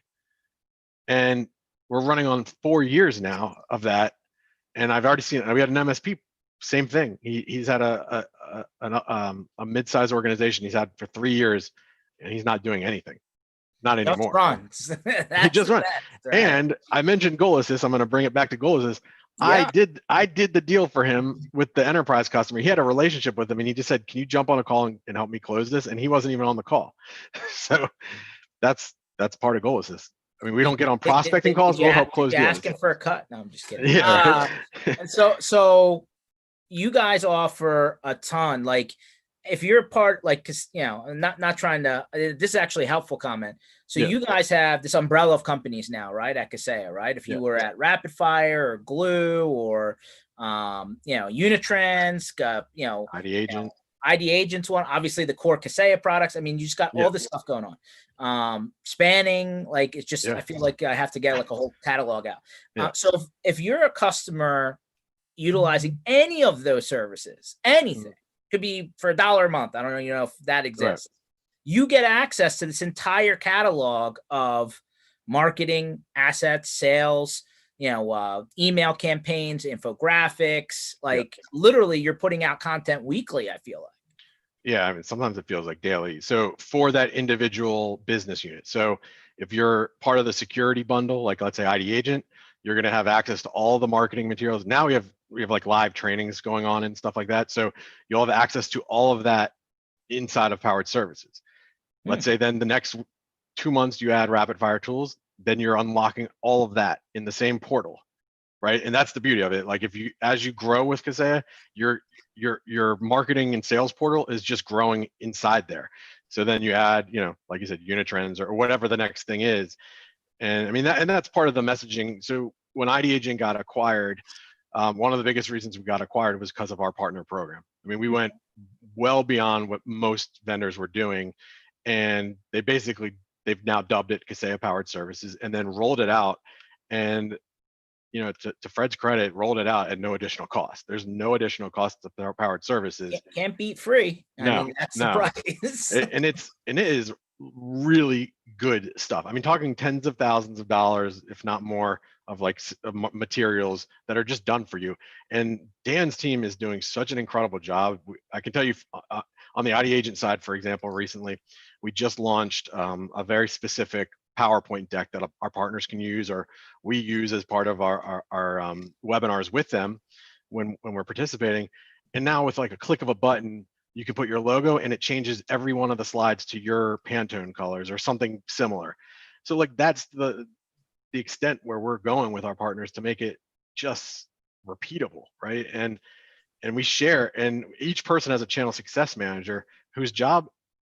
And we're running on 4 years now of that. And I've already seen it. We had an MSP, same thing. He's had a mid-sized organization he's had for 3 years, and he's not doing anything. Not anymore. Just runs. He just runs. Right? And I mentioned Goal Assist. I'm going to bring it back to Goal Assist. Yeah. I did the deal for him with the enterprise customer. He had a relationship with him, and he just said, "Can you jump on a call and help me close this?" And he wasn't even on the call. So that's part of Goal Assist. I mean, we don't get on prospecting calls. We'll help close deals. Asking for a cut? No, I'm just kidding. Yeah. And so you guys offer a ton. Like, if you're a part, like, cause not trying to. This is actually a helpful comment. So you guys have this umbrella of companies now, right? At Kaseya, right? If you were at Rapid Fire or Glue or Unitrans, ID Agent. ID Agent's one, obviously the core Kaseya products. I mean, you just got all this stuff going on. Spanning, like, it's just, I feel like I have to get like a whole catalog out. So if you're a customer utilizing any of those services, anything, could be for $1 a month. I don't know, if that exists. Right. You get access to this entire catalog of marketing assets, sales, email campaigns, infographics, like literally you're putting out content weekly, I feel like. Yeah, I mean, sometimes it feels like daily. So for that individual business unit. So if you're part of the security bundle, like let's say ID Agent, you're going to have access to all the marketing materials. Now we have like live trainings going on and stuff like that. So you'll have access to all of that inside of Powered Services. Let's say then the next 2 months you add Rapid Fire Tools, then you're unlocking all of that in the same portal, right? And that's the beauty of it. Like as you grow with Kaseya, your marketing and sales portal is just growing inside there. So then you add, like you said, Unitrends or whatever the next thing is. And I mean, that's part of the messaging. So when ID Agent got acquired, one of the biggest reasons we got acquired was because of our partner program. I mean, we went well beyond what most vendors were doing. And they basically they've now dubbed it Kaseya Powered Services, and then rolled it out. And to Fred's credit, rolled it out at no additional cost. There's no additional cost to Powered Services. Can't beat free. I No, mean, that's the no. price. And it is really good stuff. I mean, talking tens of thousands of dollars, if not more, of like materials that are just done for you. And Dan's team is doing such an incredible job. I can tell you on the ID agent side, for example, recently, we just launched a very specific PowerPoint deck that our partners can use, or we use as part of our webinars with them when we're participating. And now with like a click of a button, you can put your logo and it changes every one of the slides to your Pantone colors or something similar. So like that's the extent where we're going with our partners to make it just repeatable, right? And we share, and each person has a channel success manager whose job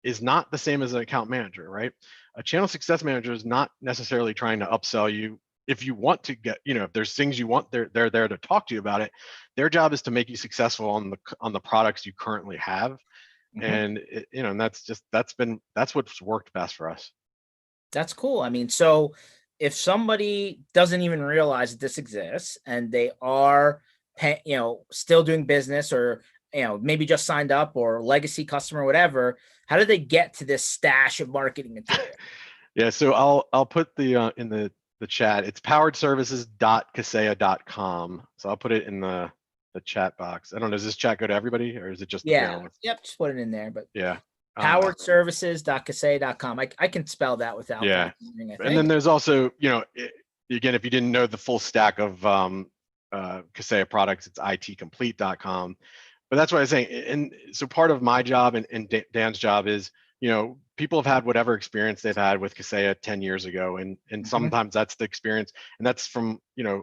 is not the same as an account manager, right? A channel success manager is not necessarily trying to upsell you. If you want to get, if there's things you want, they're there to talk to you about it. Their job is to make you successful on the products you currently have. And and that's what's worked best for us. That's cool. I mean, so if somebody doesn't even realize that this exists and they are still doing business, or maybe just signed up, or legacy customer, whatever, how do they get to this stash of marketing material? Yeah, so I'll put the in the chat. It's poweredservices.kaseya.com. So I'll put it in the chat box. I don't know, does this chat go to everybody, or is it just the panelists? Yep, just put it in there. But yeah, poweredservices.kaseya.com. I can spell that without yeah. I And then there's also, again, if you didn't know the full stack of Kaseya products, it's itcomplete.com. But that's what I was saying. And so part of my job and Dan's job is, people have had whatever experience they've had with Kaseya 10 years ago. And sometimes that's the experience, and that's from, a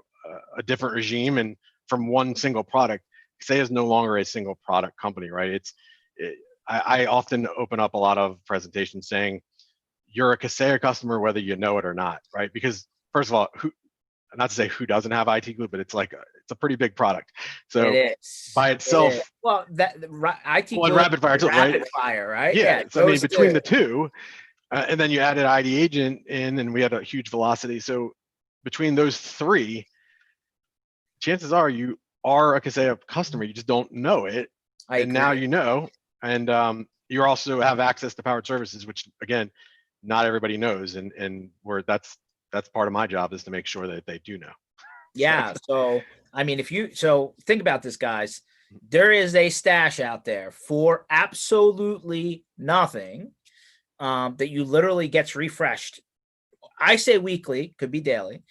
different regime and from one single product. Kaseya is no longer a single product company, right? I often open up a lot of presentations saying, you're a Kaseya customer, whether you know it or not, right? Because first of all, not to say who doesn't have IT Glue, but it's a pretty big product. So it is by itself, well, that IT Glue, rapid fire, rapid fire, right? Yeah. So I mean, between the two, and then you added ID agent in, and we had a huge velocity. So between those three, chances are you are a Kaseya customer. You just don't know it, and now you know. And you also have access to Powered Services, which again, not everybody knows, and that's part of my job, is to make sure that they do know. Yeah. So I mean, think about this, guys. There is a stash out there for absolutely nothing, that you literally gets refreshed. I say weekly, could be daily,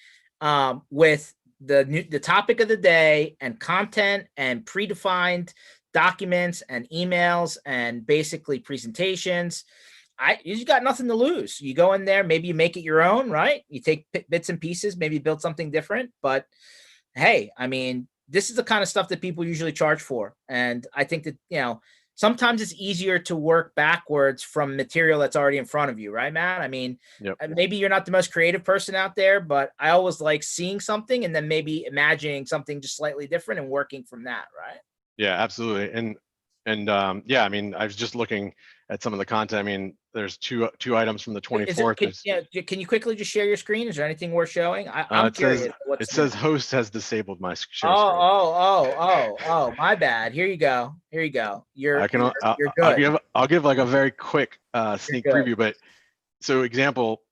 with the topic of the day and content and predefined documents and emails and basically presentations. You got nothing to lose. You go in there, maybe you make it your own, right? You take bits and pieces, maybe build something different. But hey, I mean, this is the kind of stuff that people usually charge for. And I think that, sometimes it's easier to work backwards from material that's already in front of you, right, Matt? I mean, maybe you're not the most creative person out there, but I always like seeing something and then maybe imagining something just slightly different and working from that, right? Yeah, absolutely. And yeah, I mean, I was just looking at some of the content. I mean, there's two items from the 24th. Can you quickly just share your screen? Is there anything worth showing? I'm curious. It says host has disabled my share screen. Oh, my bad. Here you go. You're good. I'll give like a very quick sneak preview. But so example,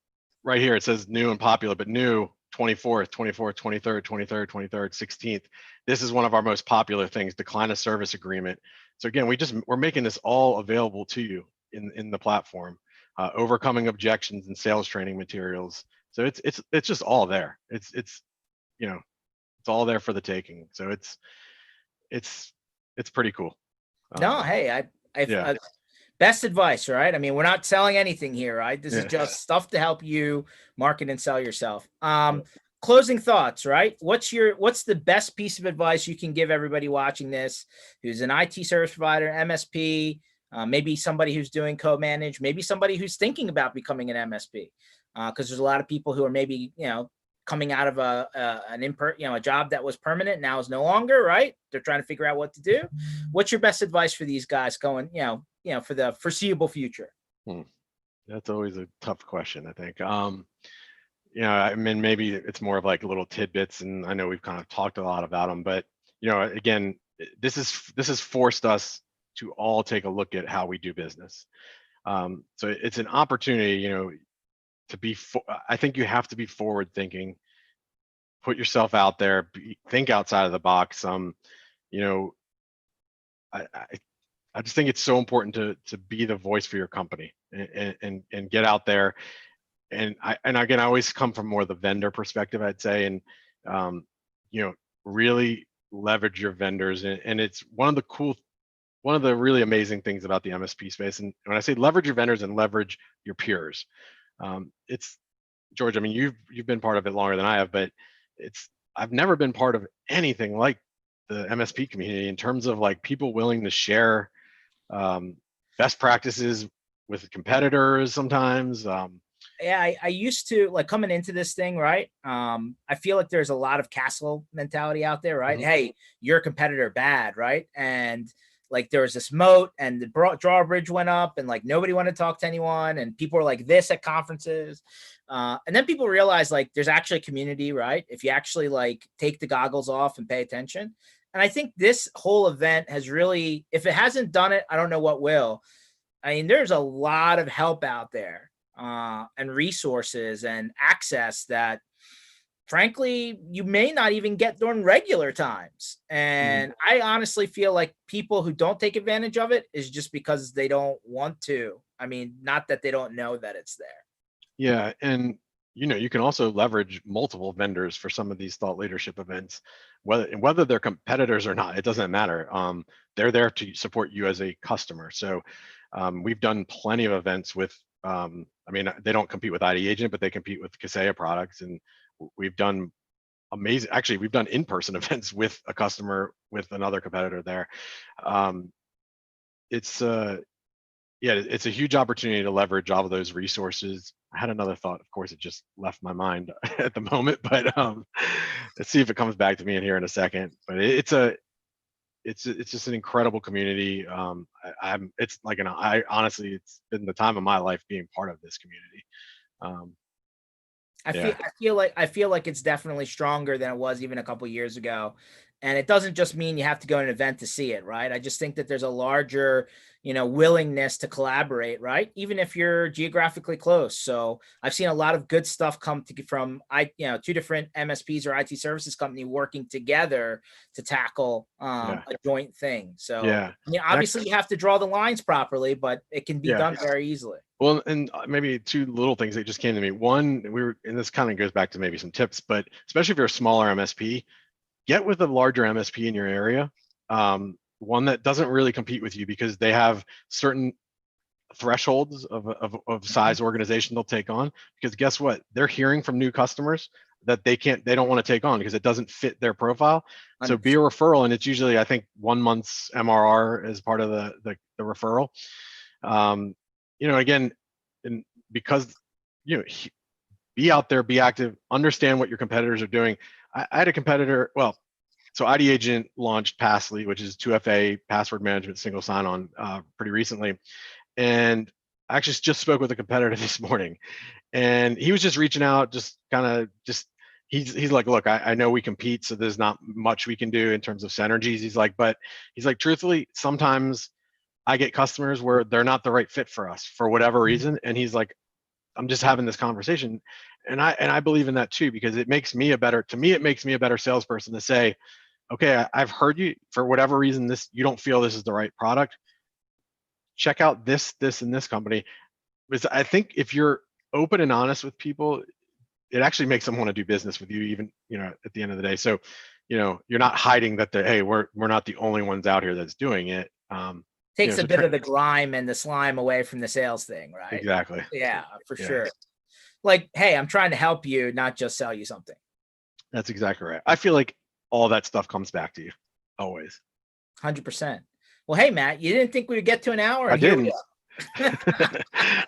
right here, it says new and popular, but new 24th, 23rd, 16th. This is one of our most popular things, decline of service agreement. So again, we're making this all available to you in the platform. Overcoming objections and sales training materials. So it's just all there. It's all there for the taking. So it's pretty cool. No, hey, best advice, right? I mean, we're not selling anything here, right? This is just stuff to help you market and sell yourself. Closing thoughts, right? What's the best piece of advice you can give everybody watching this who's an IT service provider, MSP, maybe somebody who's doing co-manage, maybe somebody who's thinking about becoming an MSP? Because there's a lot of people who are maybe, coming out of a job that was permanent, now is no longer, right? They're trying to figure out what to do. What's your best advice for these guys going, for the foreseeable future? That's always a tough question, I think. I mean, maybe it's more of like little tidbits, and I know we've kind of talked a lot about them, but again, this has forced us to all take a look at how we do business. So it's an opportunity, to be. I think you have to be forward thinking, put yourself out there, think outside of the box. You know, I, I I just think it's so important to be the voice for your company and get out there. And again, I always come from more the vendor perspective, I'd say, and um, really leverage your vendors. And it's one of the really amazing things about the MSP space. And when I say leverage your vendors and leverage your peers, it's George. I mean, you've been part of it longer than I have, but I've never been part of anything like the MSP community in terms of like people willing to share best practices with competitors sometimes. Yeah, I used to like coming into this thing, right? I feel like there's a lot of castle mentality out there, right? Mhm. Hey, you're a competitor, bad, right? And like there was this moat, and the drawbridge went up, and like nobody wanted to talk to anyone, and people were like this at conferences. And then people realize like there's actually a community, right? If you actually like take the goggles off and pay attention. And I think this whole event has really, if it hasn't done it, I don't know what will. I mean, there's a lot of help out there and resources and access that, frankly, you may not even get during regular times. Mhm. And I honestly feel like people who don't take advantage of it is just because they don't want to. I mean, not that they don't know that it's there. Yeah, and you can also leverage multiple vendors for some of these thought leadership events, whether they're competitors or not, it doesn't matter. They're there to support you as a customer. So we've done plenty of events with. I mean, they don't compete with ID Agent, but they compete with Kaseya products, and we've done amazing. Actually, we've done in-person events with a customer with another competitor there. Um, it's Yeah, it's a huge opportunity to leverage all of those resources. I had another thought. Of course, it just left my mind at the moment, but let's see if it comes back to me in here in a second. But it's just an incredible community. It's like I honestly, it's been the time of my life being part of this community. Um, yeah, I feel like it's definitely stronger than it was even a couple years ago. And it doesn't just mean you have to go to an event to see it, right? I just think that there's a larger, willingness to collaborate, right? Even if you're geographically close. So I've seen a lot of good stuff come from two different MSPs or IT services company working together to tackle yeah, a joint thing. So yeah. I mean, And obviously you have to draw the lines properly, but it can be yeah. done very easily. Well, and maybe two little things that just came to me. One, and this kind of goes back to maybe some tips, but especially if you're a smaller MSP, get with a larger MSP in your area, one that doesn't really compete with you because they have certain thresholds of Mhm. size organization they'll take on. Because guess what? They're hearing from new customers that they don't want to take on because it doesn't fit their profile. So be a 100%. referral, and it's usually I think 1 month's MRR as part of the referral. Again, and because you know be out there, be active, understand what your competitors are doing. I had a competitor, well, so ID Agent launched Passly, which is 2FA password management single sign-on pretty recently. And I actually just spoke with a competitor this morning, and he was just reaching out, just kind of just he's like, look, I know we compete, so there's not much we can do in terms of synergies. He's like, truthfully, sometimes I get customers where they're not the right fit for us for whatever reason, and he's like, I'm just having this conversation, and I believe in that too because it makes me a better salesperson to say, okay, I've heard you for whatever reason you don't feel this is the right product. Check out this and this company. Because I think if you're open and honest with people, it actually makes them want to do business with you, even at the end of the day. So, you're not hiding that hey, we're not the only ones out here that's doing it. Takes a So bit of the grime and the slime away from the sales thing, right? exactly. Yeah, for Yeah, sure. Like, hey, I'm trying to help you, not just sell you something. that's exactly right. I feel like all that stuff comes back to you always. 100%. Well, hey, Matt, you didn't think we would get to an hour, I and here we didn't. are.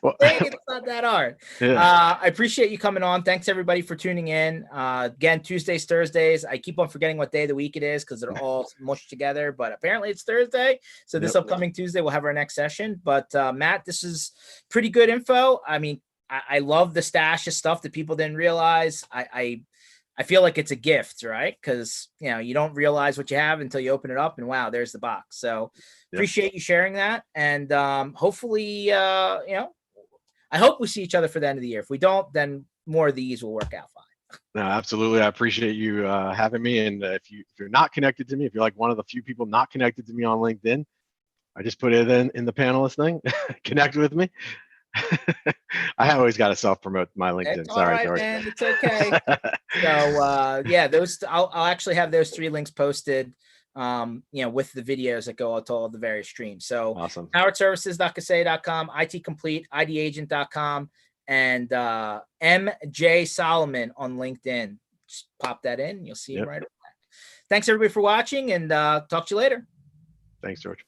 Well, Dang, it's not that hard. yeah. I appreciate you coming on. Thanks everybody for tuning in. Again, Tuesdays, Thursdays. I keep on forgetting what day of the week it is because they're all mushed together, but apparently it's Thursday. So this upcoming Tuesday, we'll have our next session. But Matt, this is pretty good info. I mean, I love the stash of stuff that people didn't realize. I feel like it's a gift, right? Because you don't realize what you have until you open it up, and wow, there's the box. So appreciate you sharing that, and hopefully, I hope we see each other for the end of the year. If we don't, then more of these will work out fine. No, absolutely. I appreciate you having me. And if you're not connected to me, if you're like one of the few people not connected to me on LinkedIn, I just put it in the panelist thing. Connect with me. I always got to self-promote my LinkedIn. It's Sorry, all right, George. man. It's okay. So those I'll actually have those 3 links posted. With the videos that go out to all the various streams. So awesome. howardservices.casay.com, IT Complete, IDagent.com, and MJ Solomon on LinkedIn. Just pop that in. You'll see him right away. Thanks everybody for watching, and talk to you later. Thanks, George.